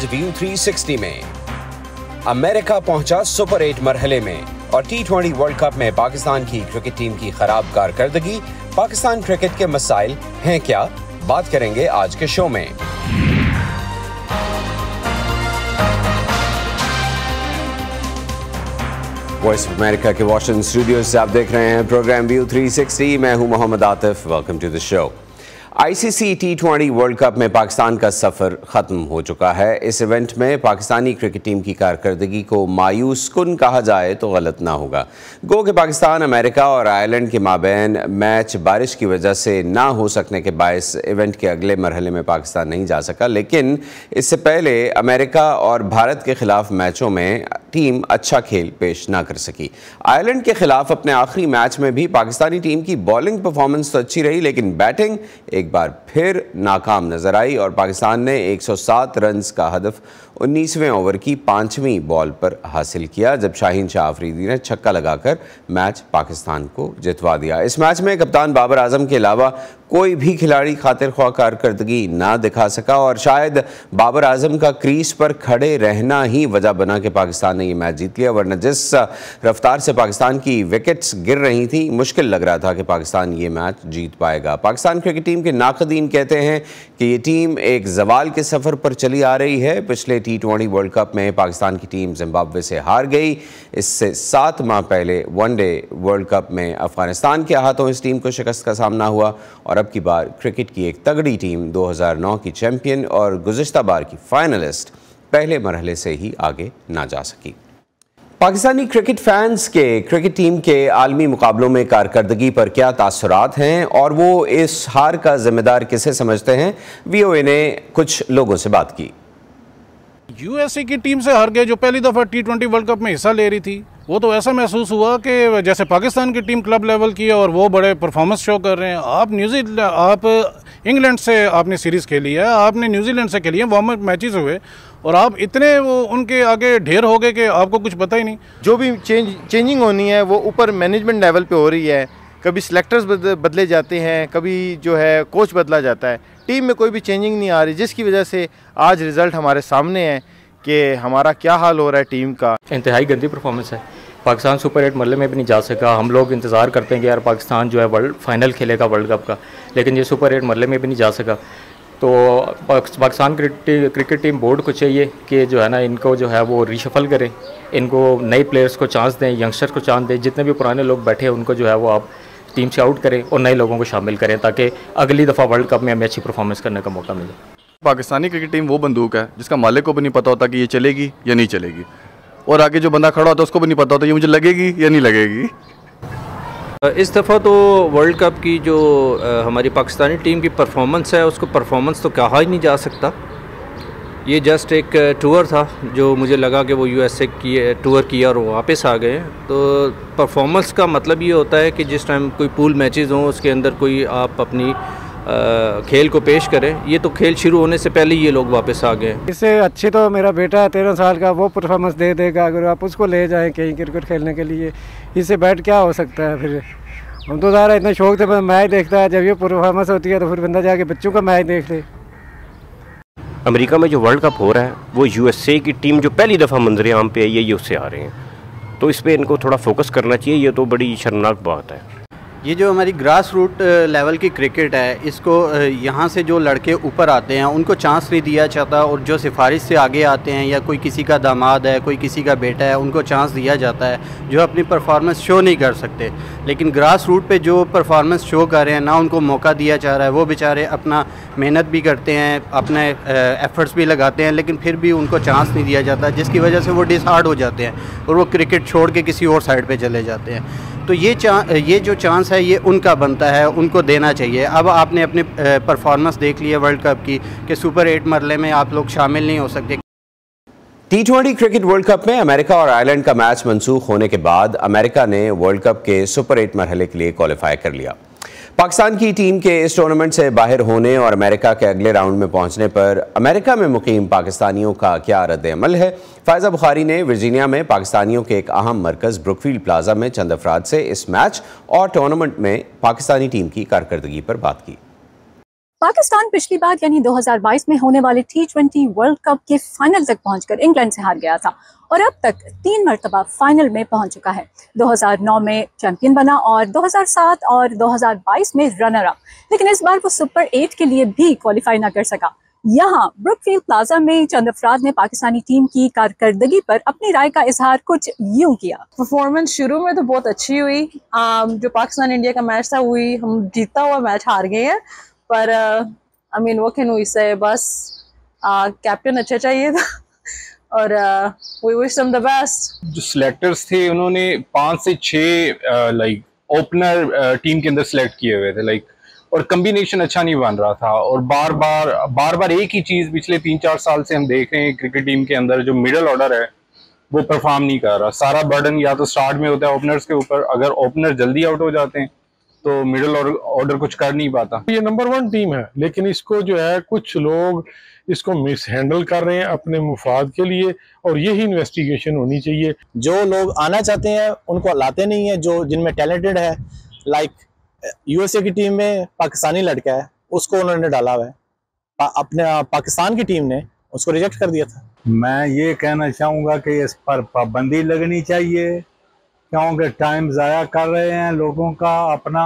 आज व्यू 360 में। अमेरिका पहुंचा सुपर 8 मरहले में और T20 वर्ल्ड कप में पाकिस्तान की क्रिकेट टीम की खराब कारकर्दगी। पाकिस्तान क्रिकेट के मसाइल हैं क्या, बात करेंगे आज के शो में। वॉइस ऑफ अमेरिका के वॉशिंगटन स्टूडियो से आप देख रहे हैं प्रोग्राम व्यू 360। मैं हूं Mohammad Atif. Welcome to the show. ICC T20 world cup में पाकिस्तान का सफ़र ख़त्म हो चुका है। इस इवेंट में पाकिस्तानी क्रिकेट टीम की कारकर्दगी को मायूस कुन कहा जाए तो गलत ना होगा। गो कि पाकिस्तान, अमेरिका और आयरलैंड के माबैन मैच बारिश की वजह से ना हो सकने के बायस इवेंट के अगले मरहले में पाकिस्तान नहीं जा सका, लेकिन इससे पहले अमेरिका और भारत के ख़िलाफ़ मैचों में टीम अच्छा खेल पेश ना कर सकी। आयरलैंड के ख़िलाफ़ अपने आखिरी मैच में भी पाकिस्तानी टीम की बॉलिंग परफॉर्मेंस तो अच्छी रही, लेकिन बैटिंग एक बार फिर नाकाम नजर आई और पाकिस्तान ने 107 रन्स का हदफ 19वें ओवर की 5वीं बॉल पर हासिल किया, जब शाहीन शाह अफरीदी ने छक्का लगाकर मैच पाकिस्तान को जितवा दिया। इस मैच में कप्तान बाबर आजम के अलावा कोई भी खिलाड़ी खातिर ख्वाह कारकर्दगी ना दिखा सका और शायद बाबर आजम का क्रीज पर खड़े रहना ही वजह बना कि पाकिस्तान ने ये मैच जीत लिया, वरना जिस रफ्तार से पाकिस्तान की विकेट्स गिर रही थी, मुश्किल लग रहा था कि पाकिस्तान ये मैच जीत पाएगा। पाकिस्तान क्रिकेट टीम के नाक़दीन कहते हैं कि ये टीम एक जवाल के सफ़र पर चली आ रही है। पिछले T20 वर्ल्ड कप में पाकिस्तान की टीम जिम्बाब्वे से हार गई। इससे 7 माह पहले वनडे वर्ल्ड कप में अफगानिस्तान के हाथों इस टीम को शिकस्त का सामना हुआ और अब की बार क्रिकेट की एक तगड़ी टीम 2009 की चैंपियन और गुज़िश्ता बार की फाइनलिस्ट पहले मरहले से ही आगे ना जा सकी। पाकिस्तानी क्रिकेट फैंस के क्रिकेट टीम के आलमी मुकाबलों में कारकर्दगी पर क्या तासुरात हैं और वो इस हार का जिम्मेदार किसे समझते हैं, VOA ने कुछ लोगों से बात की। USA की टीम से हार गए जो पहली दफ़ा T20 वर्ल्ड कप में हिस्सा ले रही थी। वो तो ऐसा महसूस हुआ कि जैसे पाकिस्तान की टीम क्लब लेवल की है और वो बड़े परफॉर्मेंस शो कर रहे हैं। आप इंग्लैंड से आपने सीरीज़ खेली है, आपने न्यूजीलैंड से खेली है, वार्म अप मैचेस हुए और आप इतने वो उनके आगे ढेर हो गए कि आपको कुछ पता ही नहीं। जो भी चेंजिंग होनी है वो ऊपर मैनेजमेंट लेवल पे हो रही है। कभी सिलेक्टर्स बदले जाते हैं, कभी जो है कोच बदला जाता है, टीम में कोई भी चेंजिंग नहीं आ रही, जिसकी वजह से आज रिज़ल्ट हमारे सामने है कि हमारा क्या हाल हो रहा है टीम का। इंतहाई गंदी परफॉर्मेंस है। पाकिस्तान सुपर 8 मरहले में भी नहीं जा सका। हम लोग इंतज़ार करते हैं कि यार पाकिस्तान जो है वर्ल्ड फाइनल खेलेगा वर्ल्ड कप का, लेकिन ये सुपर 8 मरहले में भी नहीं जा सका। तो पाकिस्तान क्रिकेट टीम बोर्ड को चाहिए कि जो है ना इनको जो है वो रीशफल करें, इनको नए प्लेयर्स को चांस दें, यंगस्टर्स को चांस दें, जितने भी पुराने लोग बैठे हैं उनको जो है वो आप टीम से आउट करें और नए लोगों को शामिल करें ताकि अगली दफ़ा वर्ल्ड कप में हमें अच्छी परफॉर्मेंस करने का मौका मिले। पाकिस्तानी क्रिकेट टीम वो बंदूक है जिसका मालिक को भी नहीं पता होता कि ये चलेगी या नहीं चलेगी, और आगे जो बंदा खड़ा होता है उसको भी नहीं पता होता ये मुझे लगेगी या नहीं लगेगी। इस दफ़ा तो वर्ल्ड कप की जो हमारी पाकिस्तानी टीम की परफॉर्मेंस है उसको परफॉर्मेंस तो कहा ही नहीं जा सकता। ये जस्ट एक टूर था जो मुझे लगा कि वो USA की टूर किया और वो वापस आ गए। तो परफॉर्मेंस का मतलब ये होता है कि जिस टाइम कोई पूल मैचेस हों उसके अंदर कोई आप अपनी खेल को पेश करें। ये तो खेल शुरू होने से पहले ये लोग वापस आ गए। इससे अच्छी तो मेरा बेटा है 13 साल का, वो परफॉर्मेंस दे देगा अगर आप उसको ले जाएं कहीं क्रिकेट खेलने के लिए। इससे बैट क्या हो सकता है। फिर हम तो ज़्यादा इतना शौक से मैच देखता है, जब ये परफॉर्मेंस होती है तो फिर बंदा जाके बच्चों का मैच देख ले। अमेरिका में जो वर्ल्ड कप हो रहा है वो USA की टीम जो पहली दफ़ा मंजर आम पे आई है ये उससे आ रहे हैं, तो इस पर इनको थोड़ा फोकस करना चाहिए। ये तो बड़ी शर्मनाक बात है। ये जो हमारी ग्रास रूट लेवल की क्रिकेट है, इसको यहाँ से जो लड़के ऊपर आते हैं उनको चांस नहीं दिया जाता, और जो सिफारिश से आगे आते हैं या कोई किसी का दामाद है, कोई किसी का बेटा है, उनको चांस दिया जाता है जो अपनी परफॉर्मेंस शो नहीं कर सकते। लेकिन ग्रास रूट पे जो परफॉर्मेंस शो कर रहे हैं ना उनको मौका दिया जा रहा है। वो बेचारे अपना मेहनत भी करते हैं, अपने एफर्ट्स भी लगाते हैं, लेकिन फिर भी उनको चांस नहीं दिया जाता, जिसकी वजह से वो डिसहार्ड हो जाते हैं और वो क्रिकेट छोड़ के किसी और साइड पर चले जाते हैं। तो ये जो चांस है ये उनका बनता है, उनको देना चाहिए। अब आपने अपनी परफॉर्मेंस देख ली है वर्ल्ड कप की कि सुपर 8 मरहले में आप लोग शामिल नहीं हो सकते। T20 क्रिकेट वर्ल्ड कप में अमेरिका और आयरलैंड का मैच मनसूख होने के बाद अमेरिका ने वर्ल्ड कप के सुपर 8 मरहले के लिए क्वालिफाई कर लिया। पाकिस्तान की टीम के इस टूर्नामेंट से बाहर होने और अमेरिका के अगले राउंड में पहुंचने पर अमेरिका में मुकीम पाकिस्तानियों का क्या रद्द-ए-अमल है। फायजा बुखारी ने वर्जीनिया में पाकिस्तानियों के एक अहम मरकज़ ब्रुकफील्ड प्लाजा में चंद अफराद से इस मैच और टूर्नामेंट में पाकिस्तानी टीम की कारकर्दगी पर बात की। पाकिस्तान पिछली बार यानी 2022 में होने वाले T20 वर्ल्ड कप के फाइनल तक पहुंचकर इंग्लैंड से हार गया था और अब तक 3 मरतबा फाइनल में पहुंच चुका है। 2009 में चैंपियन बना और 2007 और 2022 में रनर अप, लेकिन इस बार वो सुपर 8 के लिए भी क्वालिफाई ना कर सका। यहाँ ब्रुकफील्ड प्लाजा में चंद अफराद ने पाकिस्तानी टीम की कारकर्दगी पर अपनी राय का इजहार कुछ यूं किया। परफॉर्मेंस शुरू में तो बहुत अच्छी हुई, जो पाकिस्तान इंडिया का मैच था हुई, हम जीता हुआ मैच हार गए हैं, पर आई मीन वो कैन वी से बस कैप्टन अच्छा चाहिए था और we wish them the best. जो सिलेक्टर्स थे उन्होंने 5 से 6 लाइक ओपनर टीम के अंदर सिलेक्ट किए हुए थे लाइक, और कम्बिनेशन अच्छा नहीं बन रहा था और बार बार एक ही चीज़ पिछले 3-4 साल से हम देख रहे हैं क्रिकेट टीम के अंदर जो मिडल ऑर्डर है वो परफॉर्म नहीं कर रहा। सारा बर्डन या तो स्टार्ट में होता है ओपनर्स के ऊपर, अगर ओपनर जल्दी आउट हो जाते हैं तो मिडल ऑर्डर कुछ कर नहीं पाता। ये नंबर 1 टीम है, लेकिन इसको जो है कुछ लोग इसको मिस हैंडल कर रहे हैं अपने मुफाद के लिए, और यही इन्वेस्टिगेशन होनी चाहिए। जो लोग आना चाहते हैं उनको लाते नहीं है, जो जिनमें टैलेंटेड है, लाइक यूएसए की टीम में पाकिस्तानी लड़का है, उसको उन्होंने डाला हुआ है, अपने पाकिस्तान की टीम ने उसको रिजेक्ट कर दिया था। मैं ये कहना चाहूँगा कि इस पर पाबंदी लगनी चाहिए, क्योंकि टाइम ज़ाया कर रहे हैं लोगों का अपना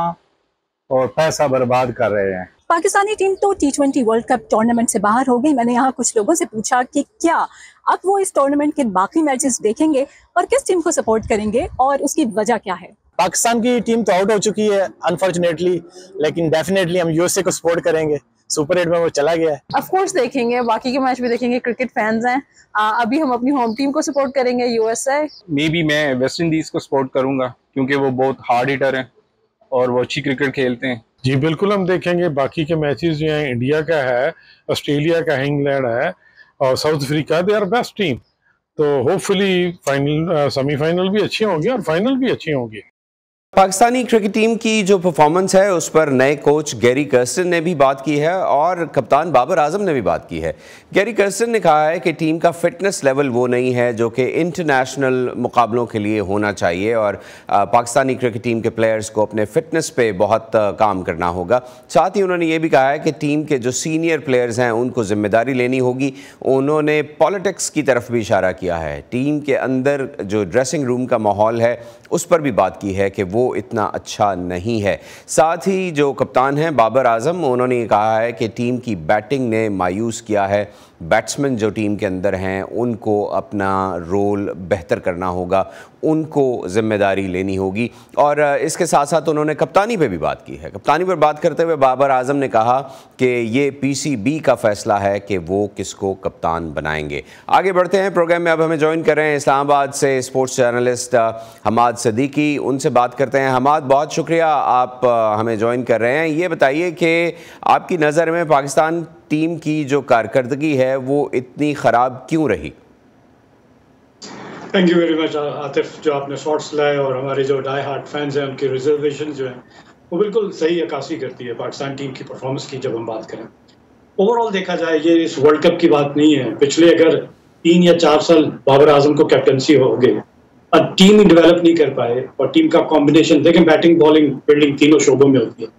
और पैसा बर्बाद कर रहे हैं। पाकिस्तानी टीम तो T20 वर्ल्ड कप टूर्नामेंट से बाहर हो गई। मैंने यहाँ कुछ लोगों से पूछा कि क्या अब वो इस टूर्नामेंट के बाकी मैचेस देखेंगे और किस टीम को सपोर्ट करेंगे और उसकी वजह क्या है। पाकिस्तान की टीम तो आउट हो चुकी है अनफॉर्चुनेटली, लेकिन डेफिनेटली हम यूएसए को सपोर्ट करेंगे। सुपर 8 में वो चला गया है। ऑफ कोर्स देखेंगे, बाकी के मैच भी देखेंगे, क्रिकेट फैंस हैं। अभी हम अपनी होम टीम को सपोर्ट करेंगे यूएसए। मे बी मैं वेस्ट इंडीज को सपोर्ट करूंगा क्योंकि वो बहुत हार्ड हिटर हैं और वो अच्छी क्रिकेट खेलते हैं। जी बिल्कुल, हम देखेंगे बाकी के मैचेस जो हैं, इंडिया का है, ऑस्ट्रेलिया का है, इंग्लैंड है और South Africa, they are best team. तो होपफुली फाइनल सेमीफाइनल भी अच्छी होंगी और फाइनल भी अच्छी होंगी। पाकिस्तानी क्रिकेट टीम की जो परफॉर्मेंस है उस पर नए कोच गैरी कर्स्टन ने भी बात की है और कप्तान बाबर आजम ने भी बात की है। गैरी कर्स्टन ने कहा है कि टीम का फिटनेस लेवल वो नहीं है जो कि इंटरनेशनल मुकाबलों के लिए होना चाहिए और पाकिस्तानी क्रिकेट टीम के प्लेयर्स को अपने फिटनेस पे बहुत काम करना होगा। साथ ही उन्होंने ये भी कहा है कि टीम के जो सीनियर प्लेयर्स हैं उनको जिम्मेदारी लेनी होगी। उन्होंने पॉलिटिक्स की तरफ भी इशारा किया है। टीम के अंदर जो ड्रेसिंग रूम का माहौल है उस पर भी बात की है कि वो इतना अच्छा नहीं है। साथ ही जो कप्तान हैं बाबर आजम, उन्होंने कहा है कि टीम की बैटिंग ने मायूस किया है। बैट्समैन जो टीम के अंदर हैं उनको अपना रोल बेहतर करना होगा, उनको जिम्मेदारी लेनी होगी। और इसके साथ साथ उन्होंने कप्तानी पे भी बात की है। कप्तानी पर बात करते हुए बाबर आजम ने कहा कि ये PCB का फैसला है कि वो किसको कप्तान बनाएंगे। आगे बढ़ते हैं प्रोग्राम में। अब हमें ज्वाइन कर रहे हैं इस्लामाबाद से स्पोर्ट्स जर्नलिस्ट हमाद सदीकी। उनसे बात करते हैं। हमाद, बहुत शुक्रिया आप हमें ज्वाइन कर रहे हैं। ये बताइए कि आपकी नज़र में पाकिस्तान टीम की जो कारकर्दगी है वो इतनी ख़राब क्यों रही? Thank you very much Atif, जो आपने शॉट्स लाए और हमारे जो डाई हार्ट फैंस हैं उनकी रिजर्वेशन जो है वो बिल्कुल सही अक्कासी करती है पाकिस्तान टीम की परफॉर्मेंस की। जब हम बात करें ओवरऑल देखा जाए, ये इस वर्ल्ड कप की बात नहीं है। पिछले अगर 3 या 4 साल बाबर आजम को कैप्टनसी हो गई और टीम ही डेवलप नहीं कर पाए और टीम का कॉम्बिनेशन देखें, बैटिंग बॉलिंग फील्डिंग तीनों शोबों में होती है।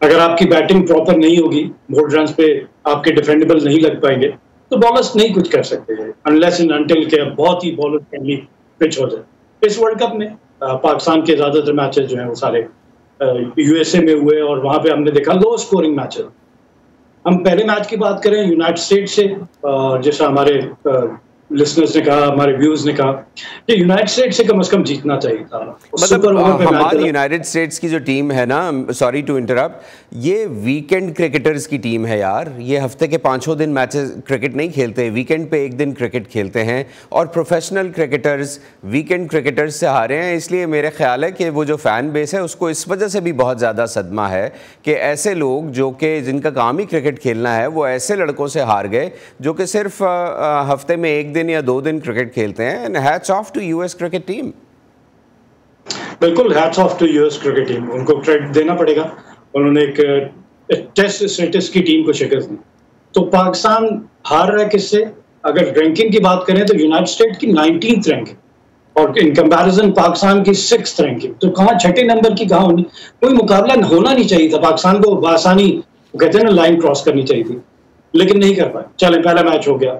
अगर आपकी बैटिंग प्रॉपर नहीं होगी, बोल्ड रन्स पे आपके डिफेंडेबल नहीं लग पाएंगे तो बॉलर्स नहीं कुछ कर सकते हैं अनलेस इन अनटिल के बहुत ही बॉलर फ्रेंडली पिच हो जाए। इस वर्ल्ड कप में पाकिस्तान के ज़्यादातर मैचेस जो हैं वो सारे यूएसए में हुए और वहाँ पे हमने देखा लो स्कोरिंग मैचेस। हम पहले मैच की बात करें यूनाइटेड स्टेट्स से, जैसा हमारे लिसनर्स ने कहा, हमारे व्यूज ने कहा कि यूनाइटेड स्टेट्स से कम से जीतना चाहिए था। मतलब हमारी यूनाइटेड स्टेट्स की जो टीम है ना, सॉरी टू इंटरप्ट, ये वीकेंड क्रिकेटर्स की टीम है यार। ये हफ्ते के 5 दिन मैचेस क्रिकेट नहीं खेलते, वीकेंड पे एक दिन क्रिकेट खेलते हैं और प्रोफेशनल क्रिकेटर्स वीकेंड क्रिकेटर्स से हारे हैं। इसलिए मेरे ख्याल है कि वो जो फ़ैन बेस है उसको इस वजह से भी बहुत ज़्यादा सदमा है कि ऐसे लोग जो कि जिनका काम ही क्रिकेट खेलना है वो ऐसे लड़कों से हार गए जो कि सिर्फ हफ्ते में 1 दिन या 2 दिन क्रिकेट खेलते हैं। And hats off to US cricket team. बिल्कुल hats off to US cricket team, उनको क्रेडिट देना पड़ेगा। उन्होंने एक टेस्ट स्टेटस की टीम को शिकस्त दी। तो पाकिस्तान हार रहा है किससे? अगर रैंकिंग की बात करें तो यूनाइटेड स्टेट्स की 19th रैंकिंग और इन कंपैरिजन पाकिस्तान की 6th रैंकिंग। तो कहाँ 6ठे नंबर की कहाँ होनी? कोई मुकाबला होना नहीं चाहिए था। पाकिस्तान को आसानी वो कहते हैं ना लाइन क्रॉस करनी चाहिए थी, लेकिन नहीं कर पाए। चले पहला मैच हो गया,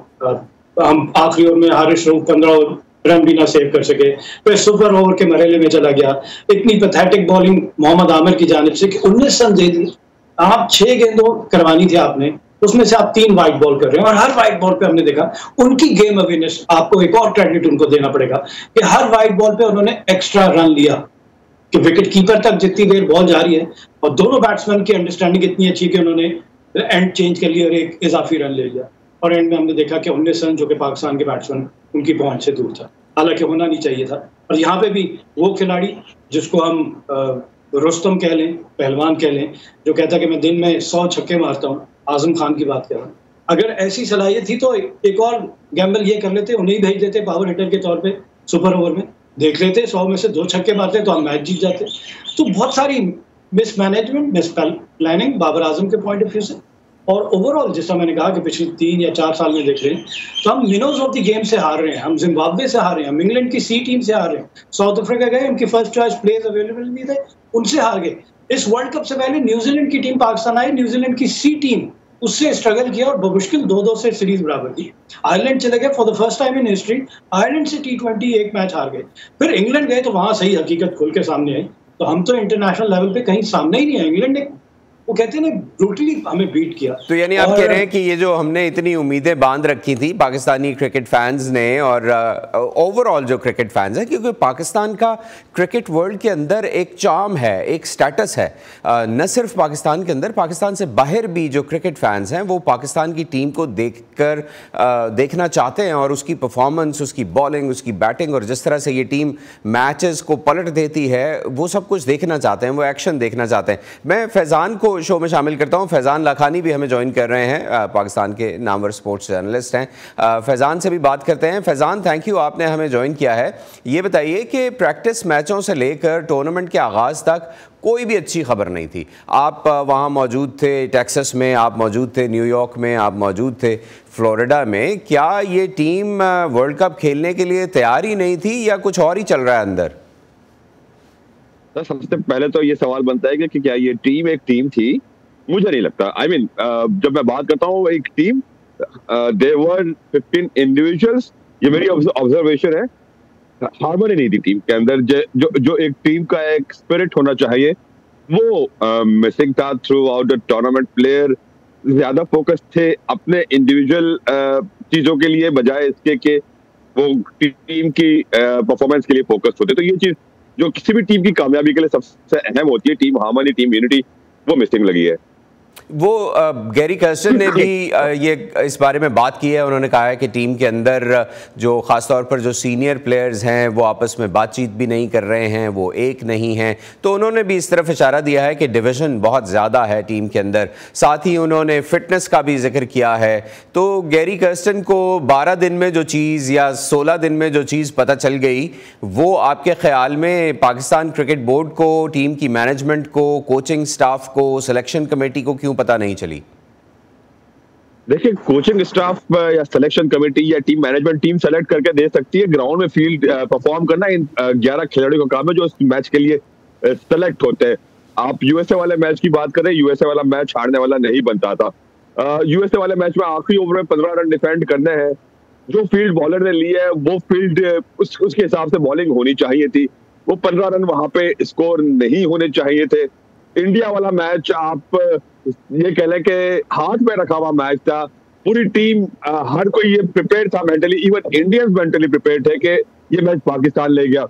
हम आखिरी ओवर में हारिस रऊफ 15 रन भी ना सेव कर सके, फिर सुपर ओवर के मरेले में चला गया। इतनी पैथेटिक बॉलिंग मोहम्मद आमिर की जानिब से कि 19 रन दे दिए। आप 6 गेंदों करवानी थी आपने, उसमें से आप 3 वाइड बॉल कर रहे हैं, और हर वाइड बॉल पे हमने देखा उनकी गेम अवेयरनेस, आपको एक और क्रेडिट उनको देना पड़ेगा कि हर वाइड बॉल पे उन्होंने एक्स्ट्रा रन लिया कि विकेट कीपर तक जितनी देर बॉल जा रही है, और दोनों बैट्समैन की अंडरस्टैंडिंग इतनी अच्छी कि उन्होंने एंड चेंज कर लिया और एक इजाफी रन ले लिया, और एंड में हमने देखा कि 19 रन जो कि पाकिस्तान के बैट्समैन उनकी पहुंच से दूर था, हालांकि होना नहीं चाहिए था। और यहाँ पे भी वो खिलाड़ी जिसको हम रुस्तम कह लें, पहलवान कह लें, जो कहता है कि मैं दिन में 100 छक्के मारता हूँ, आजम खान की बात कर रहा हूँ, अगर ऐसी सलाहियत थी तो एक और गैम्बल ये कर लेते, उन्हें भेज देते पावर हिटर के तौर पे सुपर ओवर में, देख लेते 100 में से 2 छक्के मारते तो हम मैच जीत जाते। तो बहुत सारी mismanagement, miss planning Babar Azam के पॉइंट ऑफ व्यू से, और ओवरऑल जैसा मैंने कहा कि पिछले 3 या 4 साल में देख रहे हैं तो हम विनर्स ऑफ द गेम से हार रहे हैं, हम जिम्बाब्वे से हार रहे हैं, हम इंग्लैंड की सी टीम से हार रहे हैं, साउथ अफ्रीका गए, उनकी फर्स्ट चॉइस प्लेयर्स अवेलेबल नहीं थे, उनसे हार गए। इस वर्ल्ड कप से पहले न्यूजीलैंड की टीम पाकिस्तान आई, न्यूजीलैंड की सी टीम उससे स्ट्रगल किया और बमुश्किल 2-2 से सीरीज बराबर की। आयरलैंड चले गए, for the first time in history Ireland से T20 एक मैच हार गए। फिर इंग्लैंड गए तो वहां सही हकीकत खुल के सामने आई, तो हम तो इंटरनेशनल लेवल पे कहीं सामने ही नहीं है। इंग्लैंड ने, वो कहते हैं ना, ब्रूटली हमें बीट किया। तो यानी आप कह रहे हैं कि ये जो हमने इतनी उम्मीदें बांध रखी थी पाकिस्तानी क्रिकेट फैंस ने, और ओवरऑल जो क्रिकेट फैंस हैं, क्योंकि पाकिस्तान का क्रिकेट वर्ल्ड के अंदर एक चार्म है, एक स्टेटस है, न सिर्फ पाकिस्तान के अंदर, पाकिस्तान से बाहर भी जो क्रिकेट फैंस हैं वो पाकिस्तान की टीम को देखना चाहते हैं, और उसकी परफॉर्मेंस, उसकी बॉलिंग, उसकी बैटिंग, और जिस तरह से ये टीम मैचेस को पलट देती है, वो सब कुछ देखना चाहते हैं, वो एक्शन देखना चाहते हैं। मैं फैज़ान को शो में शामिल करता हूं। फैज़ान लाखानी भी हमें ज्वाइन कर रहे हैं, पाकिस्तान के नामवर स्पोर्ट्स जर्नलिस्ट हैं। फैज़ान से भी बात करते हैं। फैज़ान, थैंक यू, आपने हमें ज्वाइन किया है। ये बताइए कि प्रैक्टिस मैचों से लेकर टूर्नामेंट के आगाज़ तक कोई भी अच्छी खबर नहीं थी। आप वहाँ मौजूद थे, टेक्सास में आप मौजूद थे, न्यूयॉर्क में आप मौजूद थे, फ्लोरिडा में। क्या ये टीम वर्ल्ड कप खेलने के लिए तैयार ही नहीं थी, या कुछ और ही चल रहा है अंदर? सबसे पहले तो ये सवाल बनता है कि क्या ये टीम एक टीम थी? मुझे नहीं लगता। जब मैं बात करता हूँ एक टीम, देयर वर 15 इंडिविजुअल्स, ये मेरी ऑब्जर्वेशन है। हार्मनी नहीं थी टीम के अंदर, जो एक टीम का एक स्पिरिट होना चाहिए वो मिसिंग था through out the tournament. Player ज्यादा फोकस थे अपने इंडिविजुअल चीजों के लिए, बजाय इसके कि वो टीम की परफॉर्मेंस के लिए फोकस होते। तो ये चीज जो किसी भी टीम की कामयाबी के लिए सबसे अहम होती है, टीम हार्मनी, टीम यूनिटी, वो मिसिंग लगी है। वो गैरी कर्स्टन ने भी ये इस बारे में बात की है। उन्होंने कहा है कि टीम के अंदर जो ख़ासतौर पर जो सीनियर प्लेयर्स हैं वो आपस में बातचीत भी नहीं कर रहे हैं, वो एक नहीं हैं। तो उन्होंने भी इस तरफ इशारा दिया है कि डिवीज़न बहुत ज़्यादा है टीम के अंदर। साथ ही उन्होंने फिटनेस का भी जिक्र किया है। तो गैरी कर्स्टन को 12 दिन में जो चीज़ या 16 दिन में जो चीज़ पता चल गई, वो आपके ख्याल में पाकिस्तान क्रिकेट बोर्ड को, टीम की मैनेजमेंट को, कोचिंग स्टाफ को, सिलेक्शन कमेटी को क्यों पता नहीं चली? देखिए, कोचिंग स्टाफ या सिलेक्शन कमेटी या टीम मैनेजमेंट टीम सेलेक्ट करके दे सकती है। ग्राउंड में फील्ड परफॉर्म करना इन 11 खिलाड़ियों का काम है जो इस मैच के लिए सेलेक्ट होते हैं। आप यूएसए वाले मैच की बात करें, यूएसए वाला मैच हारने वाला नहीं बनता था। यूएसए वाले मैच में आखिरी ओवर में 15 रन डिफेंड करने हैं। जो फील्ड बॉलर ने ली है वो फील्ड उसके हिसाब से बॉलिंग होनी चाहिए थी। वो 15 रन वहां पे स्कोर नहीं होने चाहिए थे। इंडिया वाला मैच आप ये कह लें कि हाथ में रखा हुआ मैच था। पूरी टीम, हर कोई ये प्रिपेयर था mentally, even Indians mentally prepare थे कि ये मैच पाकिस्तान ले गया।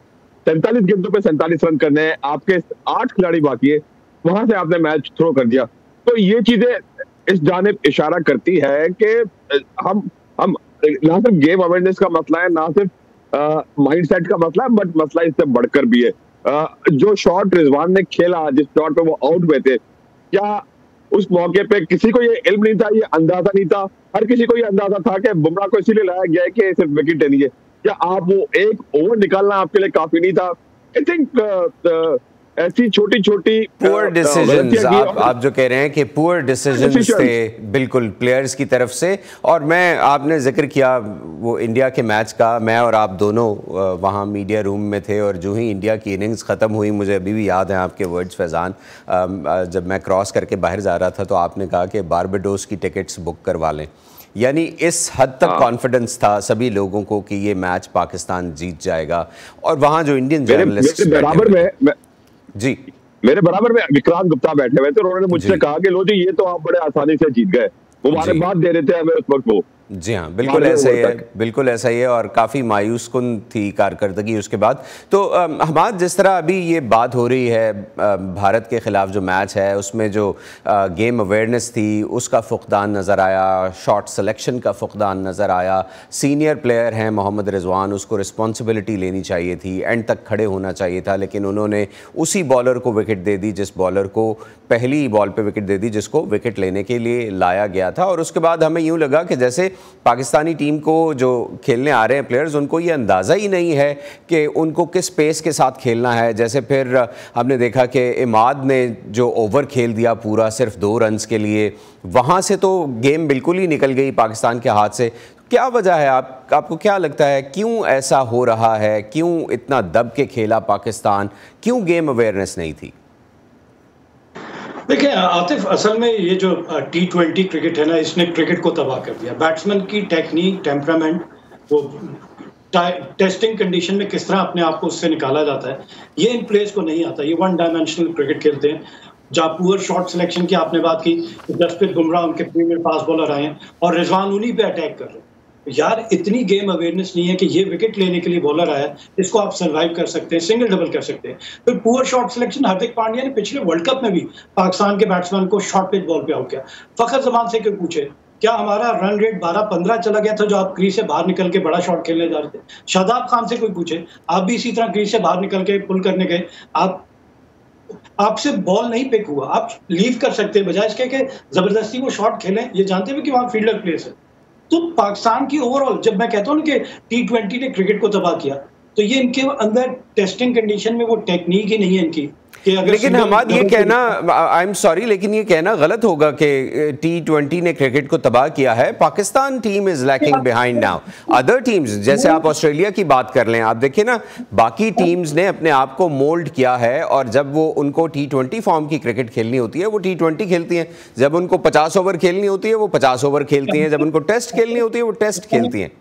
47 गेंदों पे 47 रन करने हैं, आपके 8 खिलाड़ी बाकी है, वहां से आपने मैच थ्रो कर दिया। तो ये चीजें इस जानिब इशारा करती है कि हम ना सिर्फ गेम अवेयरनेस का मसला है, ना सिर्फ माइंडसेट का मसला है, बट मसला इससे बढ़कर भी है। जो शॉट रिजवान ने खेला, जिस शॉट पे वो आउट हुए थे, क्या उस मौके पे किसी को ये इल्म नहीं था, ये अंदाजा नहीं था? हर किसी को ये अंदाजा था कि बुमराह को इसीलिए लाया गया है कि सिर्फ विकेट लेनी है। क्या आप वो एक ओवर निकालना आपके लिए काफी नहीं था? आई थिंक ऐसी छोटी छोटी पुअर डिसीजंस आप जो कह रहे हैं कि पुअर डिसीजंस थे बिल्कुल प्लेयर्स की तरफ से। और मैं आपने जिक्र किया वो इंडिया के मैच का, मैं और आप दोनों वहाँ मीडिया रूम में थे और जो ही इंडिया की इनिंग्स ख़त्म हुई, मुझे अभी भी याद है आपके वर्ड्स फैज़ान, जब मैं क्रॉस करके बाहर जा रहा था तो आपने कहा कि बारबाडोस की टिकट्स बुक करवा लें। यानी इस हद तक कॉन्फिडेंस था सभी लोगों को कि ये मैच पाकिस्तान जीत जाएगा। और वहाँ जो इंडियन जर्नलिस्ट बराबर में जी मेरे बराबर में विक्रांत गुप्ता बैठे हुए थे, उन्होंने मुझसे कहा कि लो जी ये तो आप बड़े आसानी से जीत गए, मुबारकबाद दे रहे थे हमें उस वक्त वो। जी हाँ, बिल्कुल ऐसा ही है, बिल्कुल ऐसा ही है। और काफ़ी मायूस कुन थी कारकर्दगी उसके बाद। तो हमाद, जिस तरह अभी ये बात हो रही है भारत के ख़िलाफ़ जो मैच है उसमें जो गेम अवेयरनेस थी उसका फ़ुक़दान नज़र आया, शॉट सिलेक्शन का फ़ुक़दान नज़र आया। सीनियर प्लेयर हैं मोहम्मद रिजवान, उसको रिस्पॉन्सिबिलिटी लेनी चाहिए थी, एंड तक खड़े होना चाहिए था, लेकिन उन्होंने उसी बॉलर को विकेट दे दी जिस बॉलर को पहली बॉल पे विकेट दे दी जिसको विकेट लेने के लिए लाया गया था। और उसके बाद हमें यूँ लगा कि जैसे पाकिस्तानी टीम को जो खेलने आ रहे हैं प्लेयर्स, उनको ये अंदाज़ा ही नहीं है कि उनको किस पेस के साथ खेलना है। जैसे फिर हमने देखा कि इमाद ने जो ओवर खेल दिया पूरा सिर्फ 2 रन्स के लिए, वहाँ से तो गेम बिल्कुल ही निकल गई पाकिस्तान के हाथ से। क्या वजह है, आपको क्या लगता है क्यों ऐसा हो रहा है? क्यों इतना दब के खेला पाकिस्तान? क्यों गेम अवेयरनेस नहीं थी? देखिए आतिफ, असल में ये जो T20 क्रिकेट है ना, इसने क्रिकेट को तबाह कर दिया। बैट्समैन की टेक्निक, टेम्परामेंट, वो टेस्टिंग कंडीशन में किस तरह अपने आप को उससे निकाला जाता है, ये इन प्लेयर्स को नहीं आता। ये 1 डायमेंशनल क्रिकेट खेलते हैं। जहाँ पुअर शॉट सिलेक्शन की आपने बात की, जसप्रीत बुमराह उनके प्रीमियर फास्ट बॉलर आए हैं और रिजवान उन्हीं पे अटैक कर रहे हैं। यार इतनी गेम अवेयरनेस नहीं है कि ये विकेट लेने के लिए बॉलर आया, इसको आप सर्वाइव कर सकते हैं, सिंगल डबल कर सकते हैं। फिर poor shot selection, Hardik Pandya ने पिछले वर्ल्ड कप में भी पाकिस्तान के बैट्समैन को शॉर्ट पिच बॉल पे आउट किया। फखर जमान से क्यों पूछे, क्या हमारा रन रेट 12-15 चला गया था जो आप क्रीज से बाहर निकल के बड़ा शॉट खेलने जा रहे थे? शादाब खान से कोई पूछे, आप भी इसी तरह क्रीज से बाहर निकल के पुल करने गए, आपसे बॉल नहीं पिक हुआ, आप लीव कर सकते हैं बजाय इसके कि जबरदस्ती वो शॉट खेलें, ये जानते हुए कि वहां फील्डर प्लेस है। तो पाकिस्तान की ओवरऑल, जब मैं कहता हूं कि T20 ने क्रिकेट को तबाह किया, तो ये इनके अंदर टेस्टिंग कंडीशन में वो टेक्निक ही नहीं है इनकी। लेकिन हमारा ये कहना, आई एम सॉरी, लेकिन ये कहना गलत होगा कि T20 ने क्रिकेट को तबाह किया है। Pakistan team is lacking behind now. Other teams, जैसे आप ऑस्ट्रेलिया की बात कर लें, आप देखिए ना, बाकी टीम्स ने अपने आप को मोल्ड किया है और जब वो उनको T20 फॉर्म की क्रिकेट खेलनी होती है वो T20 खेलती हैं, जब उनको 50 ओवर खेलनी होती है वो 50 ओवर खेलती हैं, जब उनको टेस्ट खेलनी होती है वो टेस्ट खेलती हैं।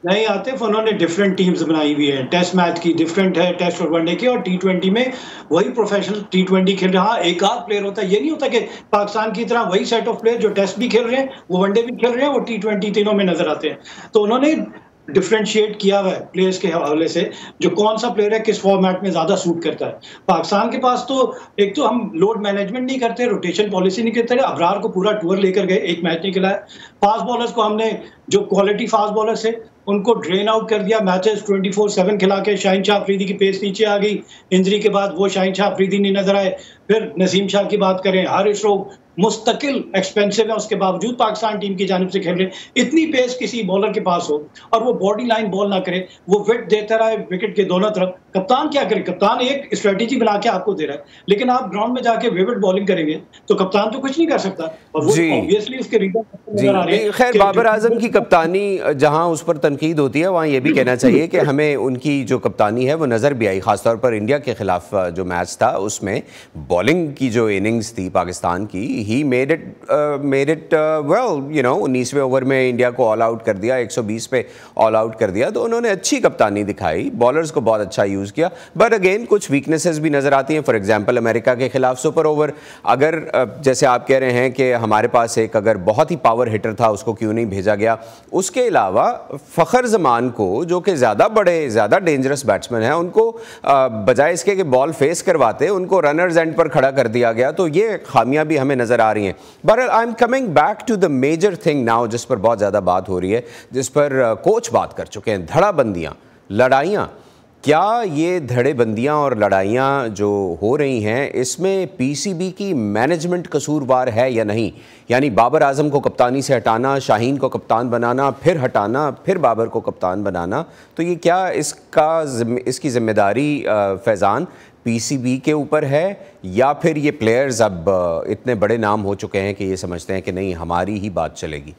नहीं आतिफ, उन्होंने डिफरेंट टीम्स बनाई हुई है। टेस्ट मैच की डिफरेंट है, टेस्ट और वनडे की, और T20 में वही प्रोफेशनल T20 खेल रहे हैं। हाँ, एक आध प्लेयर होता है, ये नहीं होता कि पाकिस्तान की तरह वही सेट ऑफ प्लेयर जो टेस्ट भी खेल रहे हैं, वो वनडे भी खेल रहे हैं, वो T20 तीनों में नजर आते हैं। तो उन्होंने डिफरेंशिएट किया हुआ है प्लेयर्स के हवाले से, जो कौन सा प्लेयर है किस फॉर्मेट में ज्यादा सूट करता है। पाकिस्तान के पास तो एक तो हम लोड मैनेजमेंट नहीं करते, रोटेशन पॉलिसी नहीं करते। अबरार को पूरा टूर लेकर गए, एक मैच नहीं खिलाया। फास्ट बॉलर्स को हमने, जो क्वालिटी फास्ट बॉलर्स है उनको ड्रेन आउट कर दिया, मैचेस 24/7 खिला के। शाहीन शाह अफरीदी की पेस नीचे आ गई, इंजरी के बाद वो शाहीन शाह अफरीदी नहीं नजर आए। फिर नसीम शाह की बात करें, हारिस रऊफ मुस्तकिल एक्सपेंसिव है, उसके बावजूद पाकिस्तान टीम की जानिब से खेल रहे। इतनी पेस किसी बॉलर के पास हो और वो बॉडी लाइन बॉल ना करे, वो विकेट देता रहे विकेट के दोनों तरफ, कप्तान क्या करे? कप्तान एक स्ट्रेटेजी बना के आपको दे रहा है, लेकिन आप ग्राउंड में जाके विकेट बॉलिंग करेंगे तो कप्तान तो कुछ नहीं कर सकता। और वो ऑब्वियसली उसके रीजन। खैर, बाबर आजम की कप्तानी जहां उस पर तनकीद होती है वहां ये भी कहना चाहिए कि हमें उनकी जो कप्तानी है वो नज़र भी आई, खासतौर पर इंडिया के खिलाफ जो मैच था उसमें बॉलिंग की जो इनिंग्स थी पाकिस्तान की, he made it well, you know. 19वें ओवर में इंडिया को ऑल आउट कर दिया, 120 पे ऑल आउट कर दिया, तो उन्होंने अच्छी कप्तानी दिखाई, बॉलर्स को बहुत अच्छा यूज़ किया। बट अगेन कुछ वीकनेसेस भी नज़र आती हैं। फॉर एग्जांपल अमेरिका के खिलाफ सुपर ओवर, अगर जैसे आप कह रहे हैं कि हमारे पास एक अगर बहुत ही पावर हिटर था उसको क्यों नहीं भेजा गया, उसके अलावा फ़खर जमान को, जो कि ज़्यादा डेंजरस बैट्समैन है, उनको बजाय इसके कि बॉल फेस करवाते उनको रनर्स एंड पर खड़ा कर दिया गया। तो ये खामियां भी हमें नज़र आ रही हैं। But I am coming back to the major thing now, जिस पर बहुत ज़्यादा बात हो रही है, जिस पर कोच बात कर चुके हैं, धड़ाबंदियाँ, लड़ाइयाँ। क्या ये धड़ेबंदियाँ और लड़ाइयाँ जो हो रही हैं इसमें पीसीबी की मैनेजमेंट कसूरवार है या नहीं? यानी बाबर आजम को कप्तानी से हटाना, शाहीन को कप्तान बनाना, फिर हटाना, फिर बाबर को कप्तान बनाना, तो ये क्या इसकी जिम्मेदारी फैज़ान पीसीबी के ऊपर है या फिर ये प्लेयर्स अब इतने बड़े नाम हो चुके हैं कि ये समझते हैं कि नहीं हमारी ही बात चलेगी?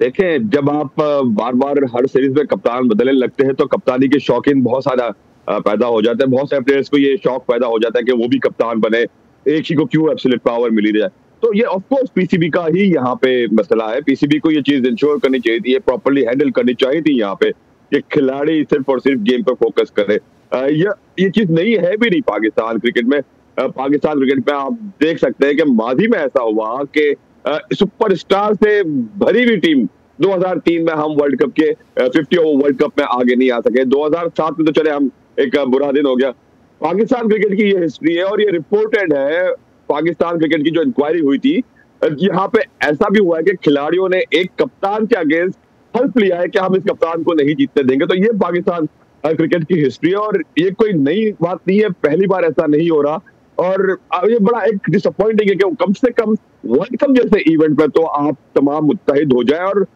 देखें, जब आप बार बार हर सीरीज में कप्तान बदलने लगते हैं तो कप्तानी के शौकीन बहुत सारा पैदा हो जाते हैं। बहुत सारे प्लेयर्स को ये शौक पैदा हो जाता है कि वो भी कप्तान बने, एक ही को क्यों एब्सोल्यूट पावर मिली जाए। तो ये ऑफ कोर्स पीसीबी का ही यहाँ पे मसला है। पीसीबी को ये चीज इंश्योर करनी चाहिए थी, ये प्रॉपर्ली हैंडल करनी चाहिए थी यहाँ पे कि खिलाड़ी सिर्फ और सिर्फ गेम पर फोकस करे। ये चीज नहीं है भी नहीं पाकिस्तान क्रिकेट में। पाकिस्तान क्रिकेट में आप देख सकते हैं कि माजी में ऐसा हुआ कि सुपरस्टार से भरी हुई टीम 2003 में हम वर्ल्ड कप के 50 ओवर वर्ल्ड कप में आगे नहीं आ सके। 2007 में तो चले हम एक बुरा दिन हो गया। पाकिस्तान क्रिकेट की ये हिस्ट्री है और ये रिपोर्टेड है। पाकिस्तान क्रिकेट की जो इंक्वायरी हुई थी यहाँ पे ऐसा भी हुआ है कि खिलाड़ियों ने एक कप्तान के अगेंस्ट हल्फ लिया है कि हम इस कप्तान को नहीं जीतने देंगे। तो ये पाकिस्तान क्रिकेट की हिस्ट्री है और ये कोई नई बात नहीं है, पहली बार ऐसा नहीं हो रहा। और ये बड़ा एक डिसअपॉइंटिंग है कि कम से कम वर्ल्ड कप जैसे इवेंट पर तो आप तमाम मुत्तहिद हो जाए। और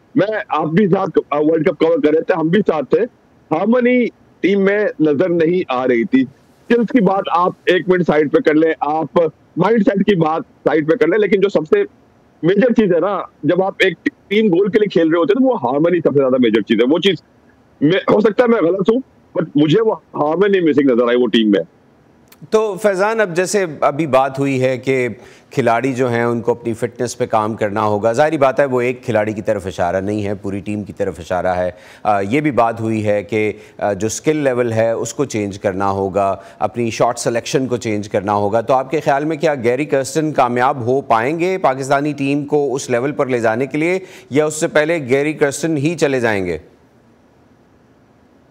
आप भी साथ वर्ल्ड कप कवर कर रहे थे, हम भी साथ थे, हार्मनी टीम में नजर नहीं आ रही थी। स्किल्स की बात आप एक मिनट साइड पे कर ले, आप माइंड सेट की बात साइड पे कर ले, लेकिन जो सबसे मेजर चीज है ना, जब आप एक टीम गोल के लिए खेल रहे होते हैं तो वो हार्मनी सबसे ज्यादा मेजर चीज है। वो चीज हो सकता है मैं गलत हूँ, बट मुझे वो हार्मनी मिसिंग नजर आई वो टीम में। तो फैज़ान, अब जैसे अभी बात हुई है कि खिलाड़ी जो हैं उनको अपनी फ़िटनेस पे काम करना होगा, ज़ाहिर बात है वो एक खिलाड़ी की तरफ इशारा नहीं है, पूरी टीम की तरफ इशारा है। ये भी बात हुई है कि जो स्किल लेवल है उसको चेंज करना होगा, अपनी शॉट सिलेक्शन को चेंज करना होगा। तो आपके ख्याल में क्या गैरी कर्स्टन कामयाब हो पाएंगे पाकिस्तानी टीम को उस लेवल पर ले जाने के लिए, या उससे पहले गैरी कर्स्टन ही चले जाएंगे?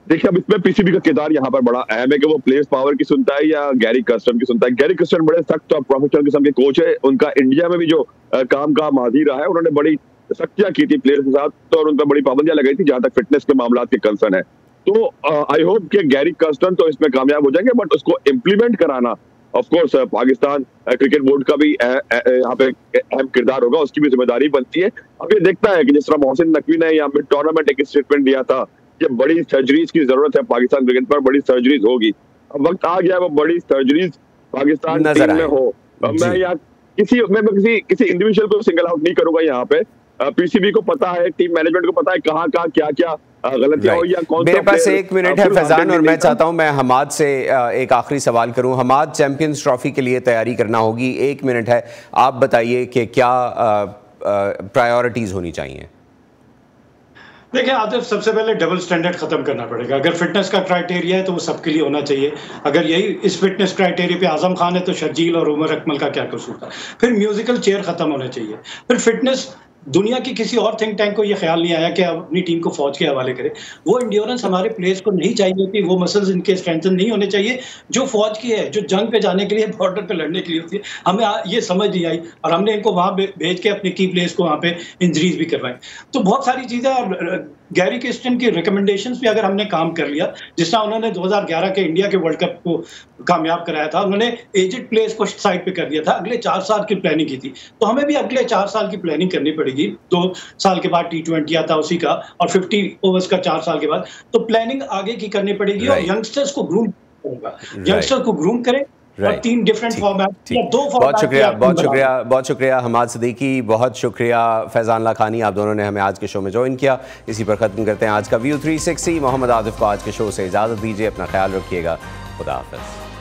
देखिए, अब इसमें पीसीबी का किरदार यहाँ पर बड़ा अहम है कि वो प्लेयर्स पावर की सुनता है या गैरी कर्स्टन की सुनता है। गैरी कर्स्टन बड़े सख्त और प्रोफेशनल किस्म के कोच है। उनका इंडिया में भी जो काम का माजी रहा है, उन्होंने बड़ी सख्तियां की थी प्लेयर्स के साथ और उन पर बड़ी पाबंदियां लगाई थी जहां तक फिटनेस के मामला के कंसर्न है। तो आई होप कि गैरी कर्स्टन तो इसमें कामयाब हो जाएंगे, बट उसको इम्प्लीमेंट कराना of course Pakistan cricket board का भी यहाँ पे अहम किरदार होगा, उसकी भी जिम्मेदारी बनती है। अब ये देखता है कि जिस तरह मोहसिन नकवी ने या मिड टूर्नामेंट एक स्टेटमेंट दिया था कि बड़ी सर्जरीज की जरूरत है पाकिस्तान क्रिकेट पर, बड़ी सर्जरीज होगी। अब वक्त आ गया है वो बड़ी सर्जरीज पाकिस्तान टीम में हो। मैं यहाँ किसी इंडिविजुअल को सिंगल आउट नहीं करूंगा। यहाँ पे पीसीबी को पता है, टीम मैनेजमेंट को पता है कहाँ क्या क्या गलतियां हुई या कौन। मेरे पास एक मिनट है फैजान, और मैं चाहता हूं मैं हमाद से एक आखिरी सवाल करूं। हमाद, चैंपियंस ट्रॉफी के लिए तैयारी करना होगी, एक मिनट है, आप बताइए कि क्या प्रायोरिटीज होनी चाहिए? देखिए आतिफ, सबसे पहले डबल स्टैंडर्ड खत्म करना पड़ेगा। अगर फिटनेस का क्राइटेरिया है तो वो सबके लिए होना चाहिए। अगर यही इस फिटनेस क्राइटेरिया पे आजम खान है तो शर्जील और उमर अकमल का क्या कसूर था? फिर म्यूजिकल चेयर खत्म होना चाहिए। फिर फिटनेस, दुनिया की किसी और थिंक टैंक को ये ख्याल नहीं आया कि अपनी टीम को फौज के हवाले करे। वो इंड्योरेंस हमारे प्लेयर्स को नहीं चाहिए होती, वो मसल्स इनके स्ट्रेंथन नहीं होने चाहिए जो फौज की है, जो जंग पे जाने के लिए, बॉर्डर पे लड़ने के लिए होती है। हमें ये समझ नहीं आई और हमने इनको वहां भेज के अपने की प्लेयर्स को वहां पे इंजरीज भी करवाई। तो बहुत सारी चीजें, गैरी कर्स्टन की रिकमेंडेशंस पे अगर हमने काम कर लिया, जिस तरह उन्होंने 2011 के इंडिया के वर्ल्ड कप को कामयाब कराया था, उन्होंने एजेड प्लेयर्स को साइड पे कर दिया था, अगले 4 साल की प्लानिंग की थी। तो हमें भी अगले 4 साल की प्लानिंग करनी पड़ेगी। 2 साल के बाद T20 आता उसी का, और 50 ओवर्स का 4 साल के बाद, तो प्लानिंग आगे की करनी पड़ेगी। और यंगस्टर्स को ग्रूम होगा, यंगस्टर को ग्रूम करें। और 3 डिफरेंट फॉर्मेट या 2 फॉर्मेट। बहुत शुक्रिया हमाद सिद्दीकी, बहुत शुक्रिया फैजान लाखानी, आप दोनों ने हमें आज के शो में ज्वाइन किया। इसी पर ख़त्म करते हैं आज का व्यू 360। मोहम्मद आतिफ को आज के शो से इजाज़त दीजिए, अपना ख्याल रखिएगा, खुदा हाफ़िज़।